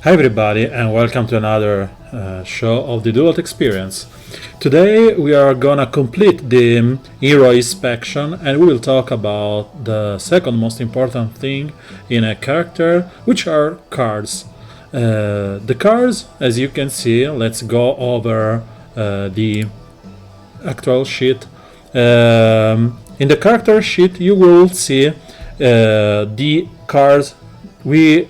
Hi everybody and welcome to another show of the Dual Experience. Today we are gonna complete the hero inspection and we will talk about the second most important thing in a character, which are cards. The cards, as you can see, let's go over the actual sheet. In the character sheet you will see the cards we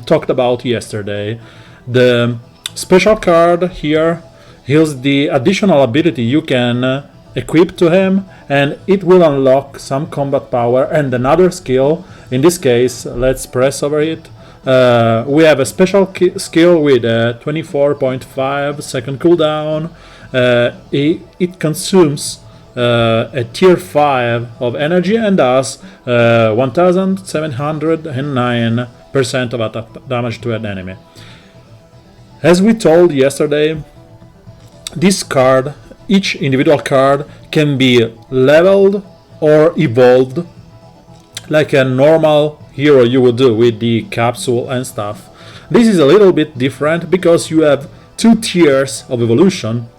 talked about yesterday. The special card here heals the additional ability you can equip to him, and it will unlock some combat power and another skill. In this case, let's press over it. We have a special skill with a 24.5 second cooldown. It consumes a tier 5 of energy and does 1709% of attack damage to an enemy. As we told yesterday, this card, each individual card, can be leveled or evolved like a normal hero you would do with the capsule and stuff. This is a little bit different because you have two tiers of evolution,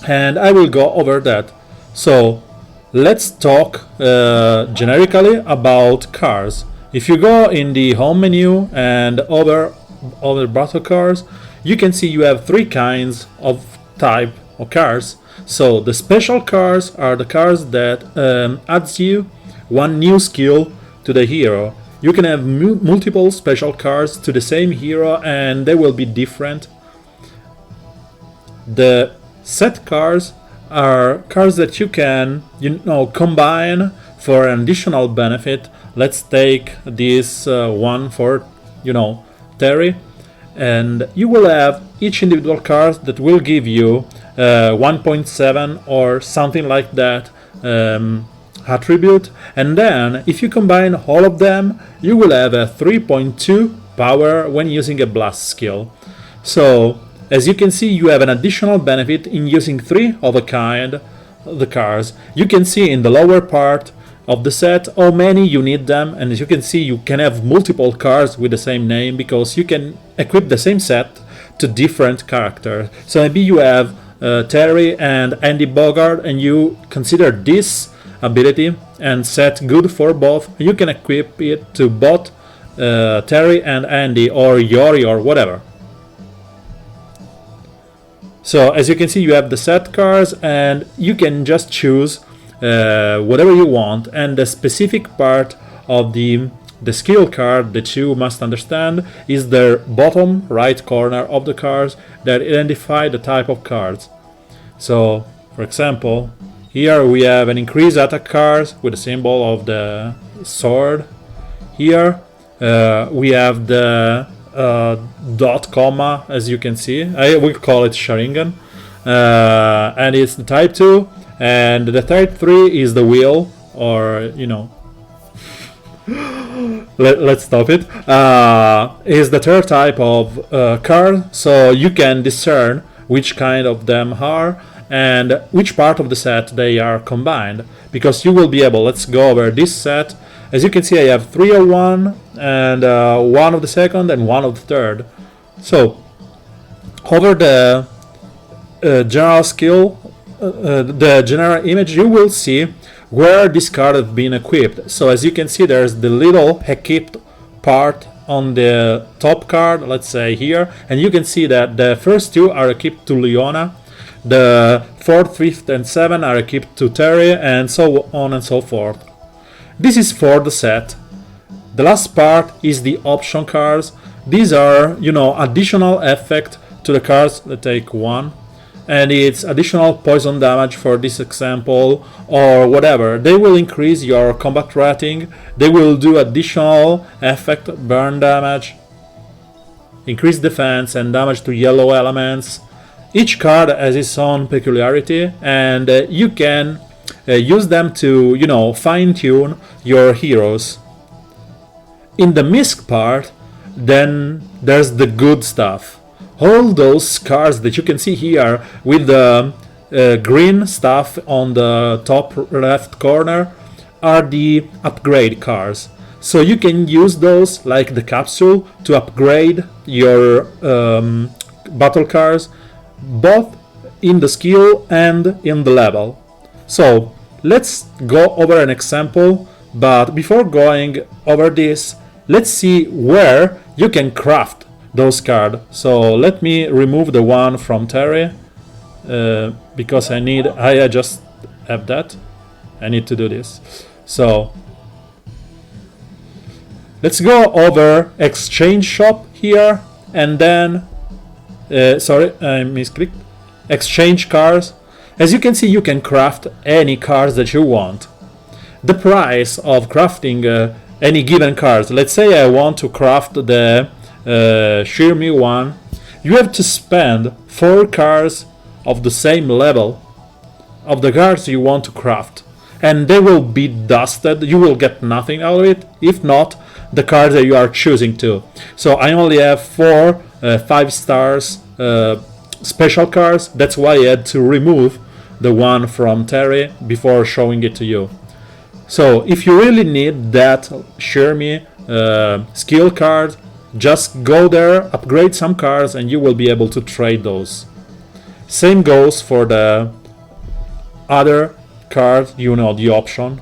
and I will go over that. So let's talk generically about cards. If you go in the home menu and over battle cards, you can see you have three kinds of type of cards. So the special cards are the cards that adds you one new skill to the hero. You can have multiple special cards to the same hero and they will be different. The set cards are cards that you can combine for an additional benefit. Let's take this one for Terry, and you will have each individual card that will give you 1.7 or something like that attribute, and then if you combine all of them you will have a 3.2 power when using a blast skill. So as you can see, you have an additional benefit in using three of a kind of the cards. You can see in the lower part of the set how many you need them, and as you can see you can have multiple cards with the same name because you can equip the same set to different characters. So maybe you have Terry and Andy Bogart and you consider this ability and set good for both. You can equip it to both Terry and Andy or Yori or whatever. So as you can see you have the set cards and you can just choose whatever you want, and the specific part of the skill card that you must understand is the bottom right corner of the cards that identify the type of cards. So for example here we have an increased attack card with the symbol of the sword. Here we have the dot comma, as you can see. I will call it Sharingan, and it's the type 2, and the type 3 is the wheel, or let's stop it. Is the third type of card, so you can discern which kind of them are and which part of the set they are combined, because you will be able, let's go over this set. As you can see I have 3 of one and 1 of the second and 1 of the third. So over the general skill, the general image, you will see where this card has been equipped. So as you can see there's the little equipped part on the top card, let's say here, and you can see that the first two are equipped to Leona, the 4th, 5th and 7th are equipped to Terry, and so on and so forth. This is for the set. The last part is the option cards. These are, additional effect to the cards. Let's take one, and it's additional poison damage for this example, or whatever. They will increase your combat rating. They will do additional effect, burn damage, increase defense and damage to yellow elements. Each card has its own peculiarity, and you can use them to, fine-tune your heroes. In the misc part, then there's the good stuff. All those cards that you can see here with the green stuff on the top left corner are the upgrade cards. So you can use those, like the capsule, to upgrade your battle cards, both in the skill and in the level. So let's go over an example, but before going over this, let's see where you can craft those cards. So let me remove the one from Terry, because I just have that. I need to do this. So let's go over exchange shop here, and then sorry, I misclicked. Exchange cards. As you can see, you can craft any cards that you want. The price of crafting any given cards, let's say I want to craft the Shirmi one, you have to spend 4 cards of the same level of the cards you want to craft, and they will be dusted. You will get nothing out of it, if not the cards that you are choosing to. So I only have 4 5 stars special cards. That's why I had to remove the one from Terry before showing it to you. So if you really need that Shirmi skill card, just go there, upgrade some cards, and you will be able to trade those. Same goes for the other card, you know, the option.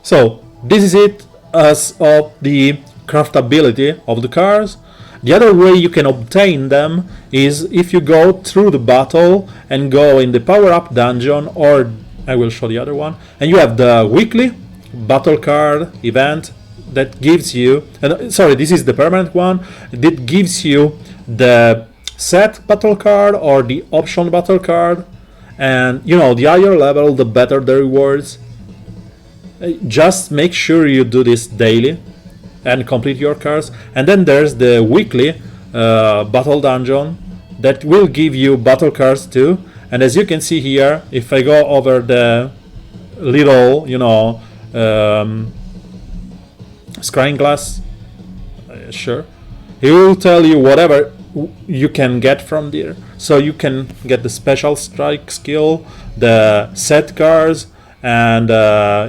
So this is it as of the craftability of the cards. The other way you can obtain them is if you go through the battle and go in the power-up dungeon, or I will show the other one, and you have the weekly battle card event that gives you, sorry, this is the permanent one, that gives you the set battle card or the option battle card, and you know, the higher level the better the rewards. Just make sure you do this daily and complete your cards. And then there's the weekly battle dungeon that will give you battle cards too. And as you can see here, if I go over the little, you know, scrying glass, sure, it will tell you whatever you can get from there. So you can get the special strike skill, the set cards, and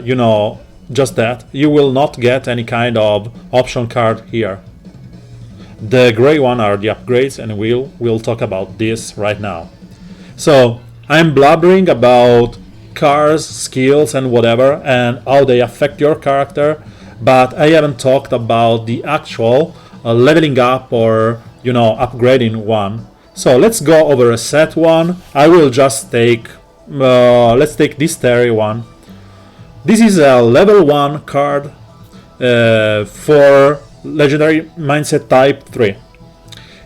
you know, just that. You will not get any kind of option card here. The gray one are the upgrades, and we'll talk about this right now. So I'm blabbering about cards, skills, and whatever, and how they affect your character, but I haven't talked about the actual leveling up or, you know, upgrading one. So let's go over a set one. I will just take let's take this Terry one. This is a level 1 card for legendary mindset type 3.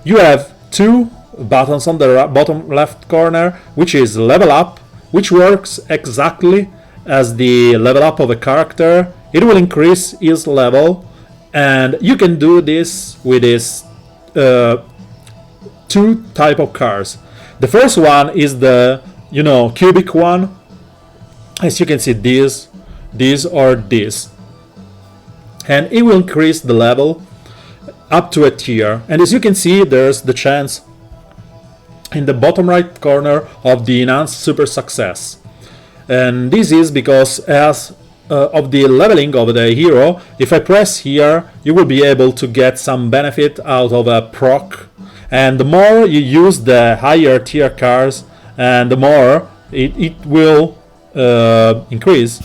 You have 2 buttons on the bottom left corner, which is level up, which works exactly as the level up of a character. It will increase his level, and you can do this with this 2 type of cards. The first one is the, you know, cubic one. As you can see, this or this, and it will increase the level up to a tier. And as you can see, there's the chance in the bottom right corner of the enhanced super success, and this is because as of the leveling of the hero. If I press here, you will be able to get some benefit out of a proc, and the more you use the higher tier cards, and the more it will increase.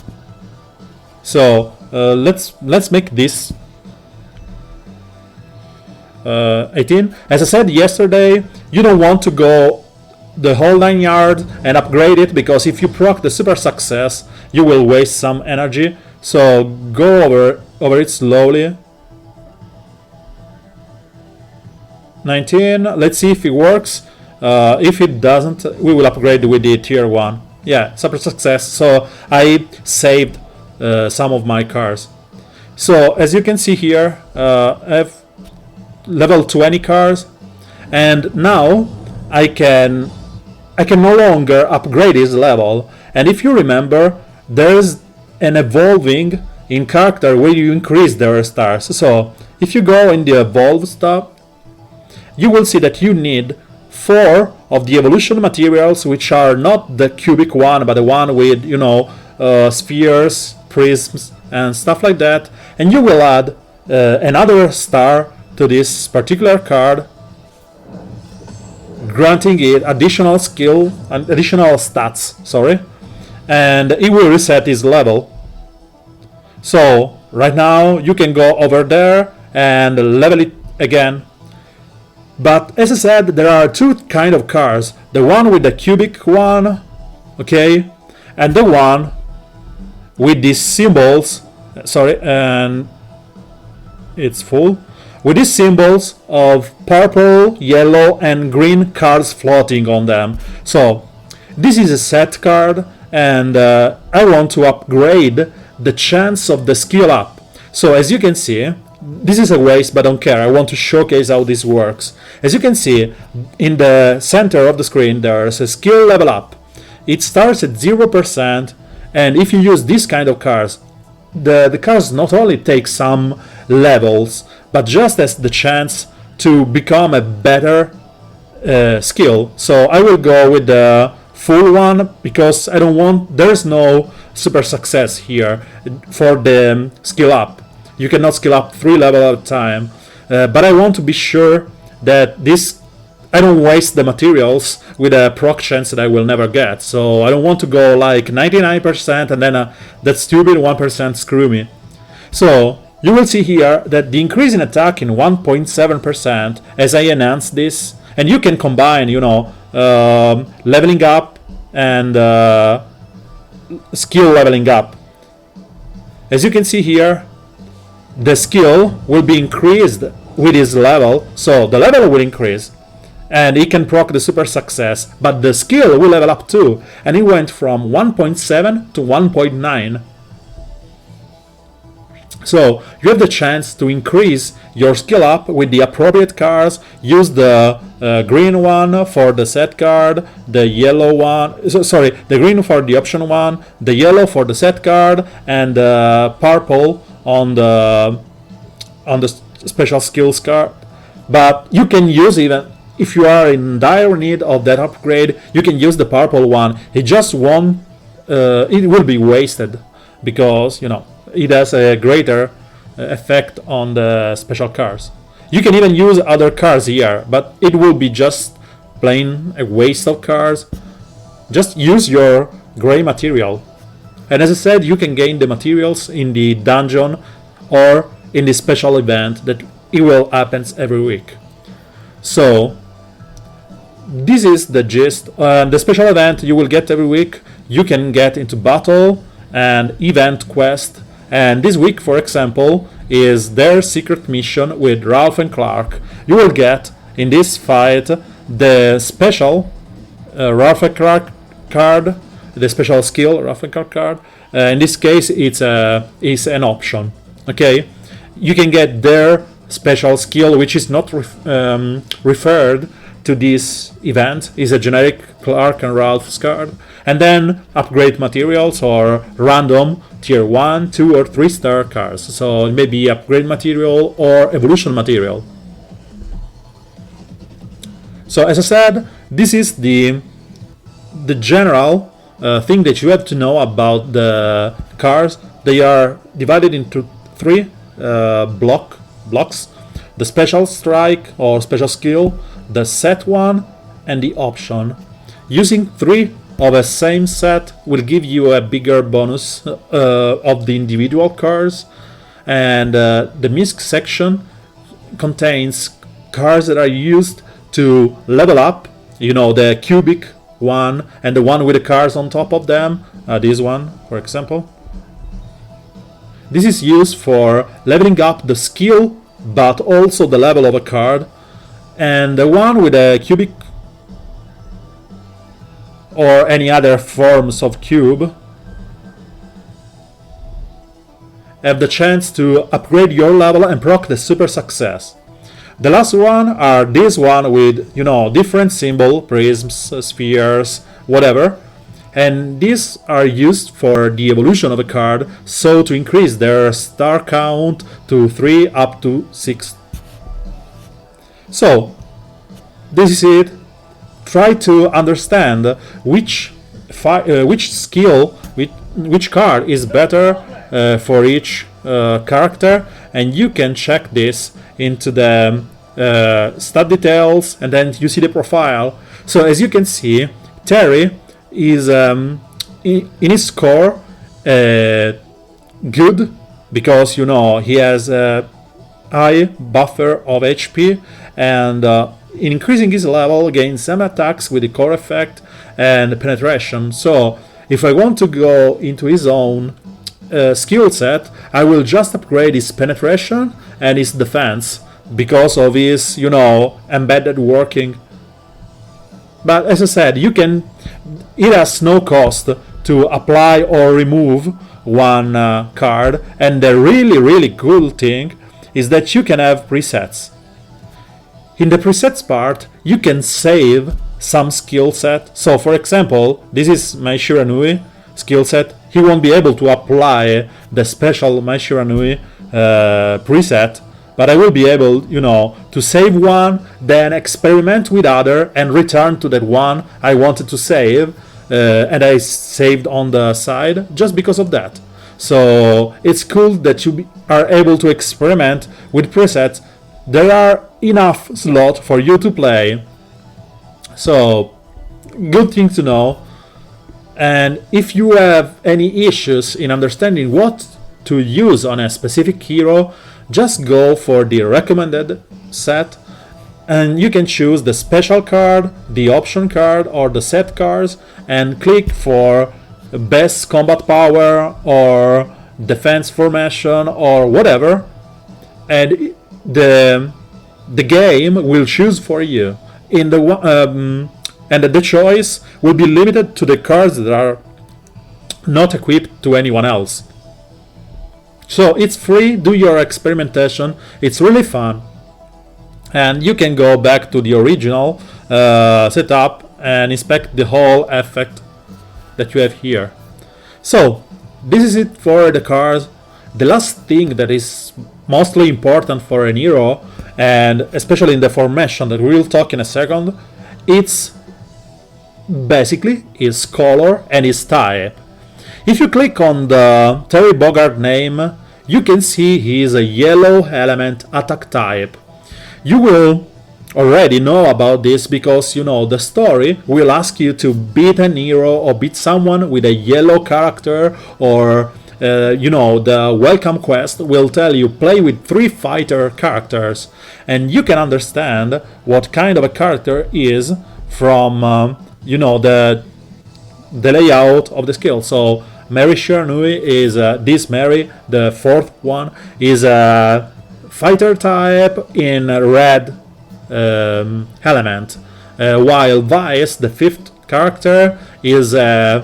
So let's make this 18. As I said yesterday, you don't want to go the whole 9 yards and upgrade it, because if you proc the super success, you will waste some energy. So go over it slowly. 19. Let's see if it works. If it doesn't, we will upgrade with the tier 1. Yeah, super success. So I saved some of my cars. So as you can see here, I have level 20 cars, and now I can no longer upgrade his level. And if you remember, there's an evolving in character where you increase their stars. So if you go in the evolve stuff, you will see that you need 4 of the evolution materials, which are not the cubic one, but the one with, you know, spheres, prisms, and stuff like that, and you will add another star to this particular card, granting it additional skill and additional stats, sorry, and it will reset its level. So right now you can go over there and level it again. But as I said, there are two kind of cards: the one with the cubic one, okay, and the one with these symbols, sorry, and it's full, with these symbols of purple, yellow, and green cards floating on them. So this is a set card, and I want to upgrade the chance of the skill up. So as you can see, this is a waste, but I don't care. I want to showcase how this works. As you can see, in the center of the screen, there's a skill level up. It starts at 0%, and if you use this kind of cards, the cards not only take some levels, but just as the chance to become a better skill. So I will go with the full one because I don't want, there's no super success here for the skill up. You cannot skill up 3 levels at a time, but I want to be sure that this, I don't waste the materials with a proc chance that I will never get. So I don't want to go like 99% and then that stupid 1% screw me. So you will see here that the increase in attack in 1.7% as I enhance this, and you can combine, you know, leveling up and skill leveling up. As you can see here, the skill will be increased with his level, so the level will increase and he can proc the super success, but the skill will level up too, and it went from 1.7 to 1.9. So you have the chance to increase your skill up with the appropriate cards. Use the green one for the set card, the yellow one, the green for the option one, the yellow for the set card, and purple on the special skills card. But you can use, even if you are in dire need of that upgrade, you can use the purple one. It just won't, it will be wasted because, you know, it has a greater effect on the special cards. You can even use other cards here, but it will be just plain a waste of cards. Just use your gray material. And as I said, you can gain the materials in the dungeon or in the special event that it will happen every week. So this is the gist. The special event you will get every week, you can get into battle and event quest. And this week, for example, is their secret mission with Ralph and Clark. You will get in this fight the special Ralph and Clark card, the special skill Ralph and Clark card. In this case, it's an option. Okay, you can get their special skill, which is not referred to this event, is a generic Clark and Ralph's card, and then upgrade materials or random tier 1, 2, or 3 star cards. So it may be upgrade material or evolution material. So as I said, this is the general thing that you have to know about the cards. They are divided into 3 blocks: the special strike or special skill, the set one, and the option. Using 3 of a same set will give you a bigger bonus of the individual cards, and the misc section contains cards that are used to level up, you know, the cubic one and the one with the cards on top of them, this one for example. This is used for leveling up the skill but also the level of a card, and the one with a cubic or any other forms of cube have the chance to upgrade your level and proc the super success. The last one are this one with, you know, different symbol, prisms, spheres, whatever, and these are used for the evolution of a card, so to increase their star count to 3 up to 6. So this is it. Try to understand which which skill, which card is better for each character, and you can check this into the stat details, and then you see the profile. So as you can see, Terry is in his score good, because he has a high buffer of HP, and in increasing his level gains some attacks with the core effect and penetration. So if I want to go into his own skill set, I will just upgrade his penetration and his defense because of his embedded working. But as I said, it has no cost to apply or remove one card, and the really cool thing is that you can have presets. In the presets part, you can save some skill set. So for example, this is Mai Shiranui skill set. He won't be able to apply the special Mai Shiranui preset, but I will be able, to save one, then experiment with other, and return to that one I wanted to save, and I saved on the side just because of that. So it's cool that you are able to experiment with presets. There are enough slots for you to play. So good thing to know. And if you have any issues in understanding what to use on a specific hero, just go for the recommended set, and you can choose the special card, the option card, or the set cards, and click for best combat power or defense formation or whatever, and the game will choose for you. And the choice will be limited to the cards that are not equipped to anyone else. So it's free, do your experimentation, it's really fun. And you can go back to the original setup and inspect the whole effect that you have here. So this is it for the cards. The last thing that is mostly important for an hero, and especially in the formation that we'll talk in a second, it's basically his color and his type. If you click on the Terry Bogard name, you can see he is a yellow element attack type. You will already know about this because the story will ask you to beat an hero or beat someone with a yellow character, or the welcome quest will tell you play with 3 fighter characters, and you can understand what kind of a character is from the layout of the skill. So Mary Shiranui is this Mary, the 4th one, is a fighter type in red element, while Vice, the 5th character, is a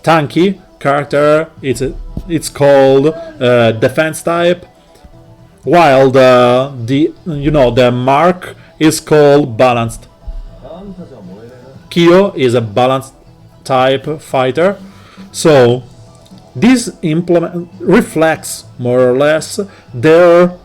tanky character. It's called defense type, while the Mark is called balanced. Kyo is a balanced type fighter. So this implement reflects more or less their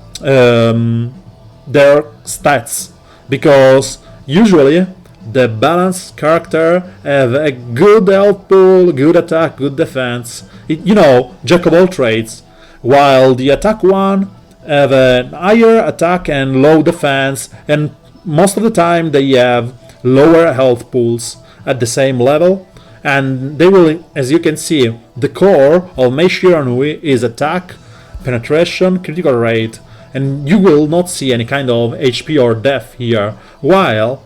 stats, because usually the balanced character have a good health pool, good attack, good defense, jack of all trades, while the attack one have a higher attack and low defense, and most of the time they have lower health pools at the same level. And they will, as you can see, the core of Mei Shiranui is attack, penetration, critical rate, and you will not see any kind of HP or def here. While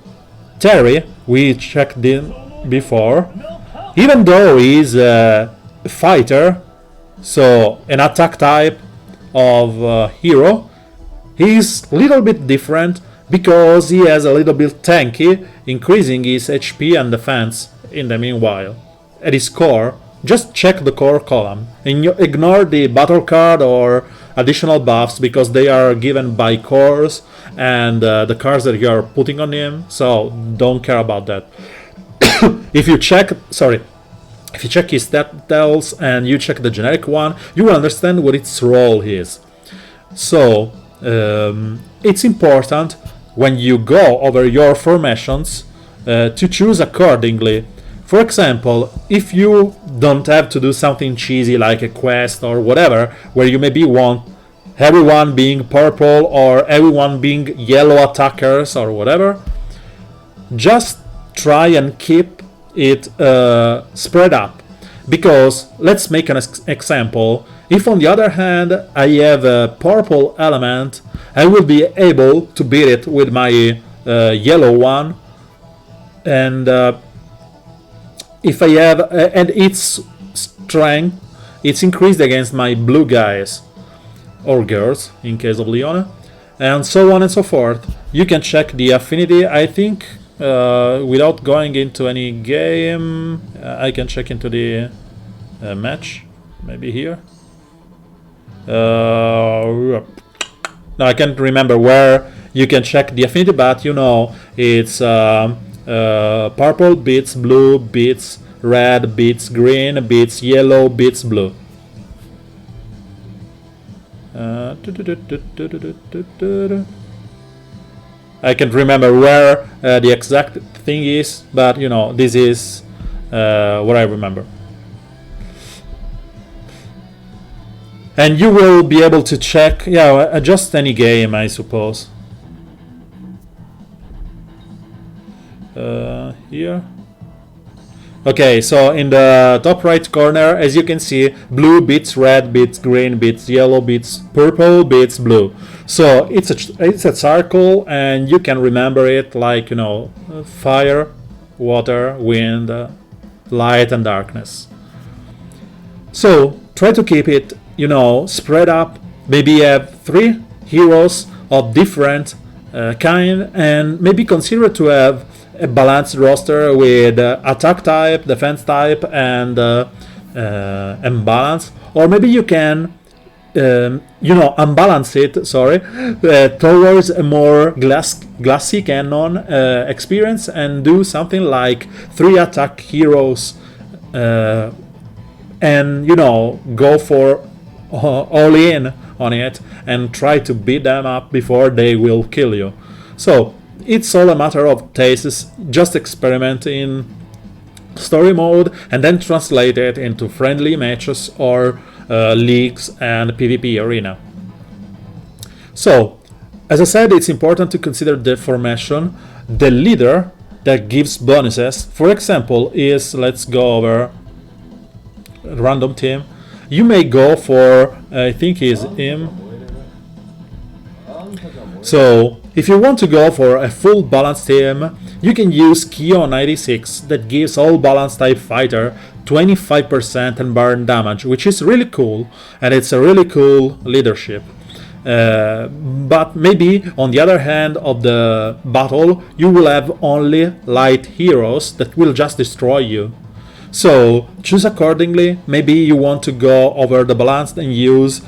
Terry, we checked in before, even though he's a fighter, so an attack type of hero, he's a little bit different because he has a little bit tanky, increasing his HP and defense in the meanwhile. At his core, just check the core column and you ignore the battle card or additional buffs because they are given by cores and the cards that you are putting on him, so don't care about that. If you check his stat tells and you check the generic one, you will understand what its role is. So it's important when you go over your formations to choose accordingly. For example, if you don't have to do something cheesy like a quest or whatever, where you maybe want everyone being purple or everyone being yellow attackers or whatever, just try and keep it spread up. Because let's make an example. If on the other hand I have a purple element, I will be able to beat it with my yellow one, and if I have and its strength, it's increased against my blue guys or girls in case of Leona, and so on and so forth. You can check the affinity. I think without going into any game, I can check into the match, maybe here. No, I can't remember where you can check the affinity, but you know it's purple beats blue beats red beats green beats yellow beats blue. I can't remember where the exact thing is, but you know, this is what I remember. And you will be able to check, yeah, just any game, I suppose. Here. Okay, so in the top right corner, as you can see, blue beats red, beats green, beats yellow, beats purple, beats blue. So it's a circle, and you can remember it like, you know, fire, water, wind, light, and darkness. So try to keep it, you know, spread up. Maybe have 3 heroes of different kind, and maybe consider to have a balanced roster with attack type, defense type, and balance. Or maybe you can, you know, unbalance it. Sorry, towards a more glassy cannon experience, and do something like 3 attack heroes, and you know, go for all in on it and try to beat them up before they will kill you. So it's all a matter of tastes. Just experiment in story mode and then translate it into friendly matches or leagues and PvP arena. So, as I said, it's important to consider the formation. The leader that gives bonuses, for example, is, let's go over random team. You may go for, I think is him. So if you want to go for a full balanced team, you can use KO 96 that gives all balanced type fighter 25% and burn damage, which is really cool, and it's a really cool leadership. But maybe on the other hand of the battle, you will have only light heroes that will just destroy you. So choose accordingly. Maybe you want to go over the balanced and use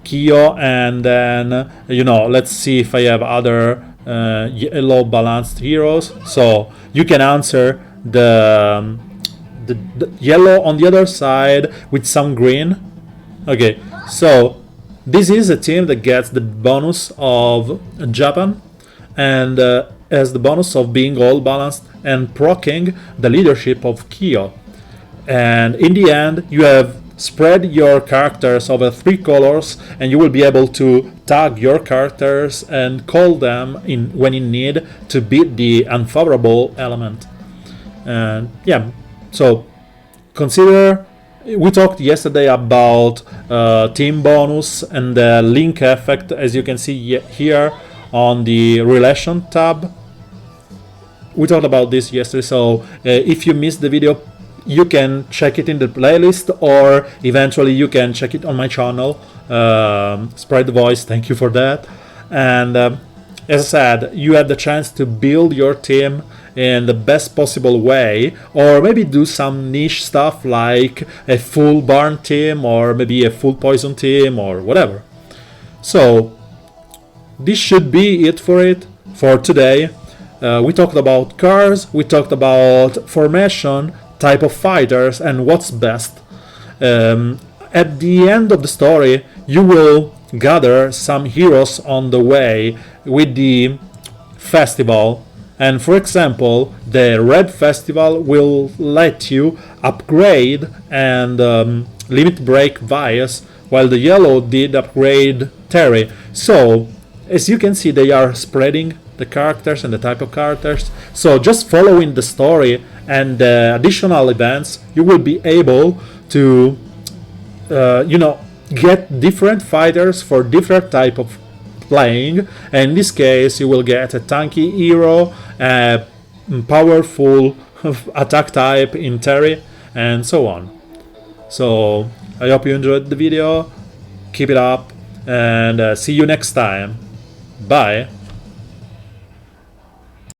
Kyo, and then, you know, let's see if I have other yellow balanced heroes. So you can answer the yellow on the other side with some green. Okay, so this is a team that gets the bonus of Japan, and has the bonus of being all balanced and proccing the leadership of Kyo. And in the end, you have spread your characters over 3 colors, and you will be able to tag your characters and call them in when in need to beat the unfavorable element. And yeah, so consider. We talked yesterday about team bonus and the link effect, as you can see here on the relation tab. We talked about this yesterday, so if you missed the video, you can check it in the playlist, or eventually you can check it on my channel. Spread the voice, thank you for that. And as I said, you had the chance to build your team in the best possible way, or maybe do some niche stuff like a full burn team, or maybe a full poison team, or whatever. So this should be it for today. We talked about cars, we talked about formation, type of fighters, and what's best. At the end of the story, you will gather some heroes on the way with the festival, And for example, the Red Festival will let you upgrade and limit break Vias, while the Yellow did upgrade Terry. So as you can see, they are spreading the characters and the type of characters. So just following the story and the additional events, you will be able to get different fighters for different type of playing. And in this case, you will get a tanky hero, a powerful attack type in Terry, and so on. So I hope you enjoyed the video. Keep it up, and see you next time. Bye.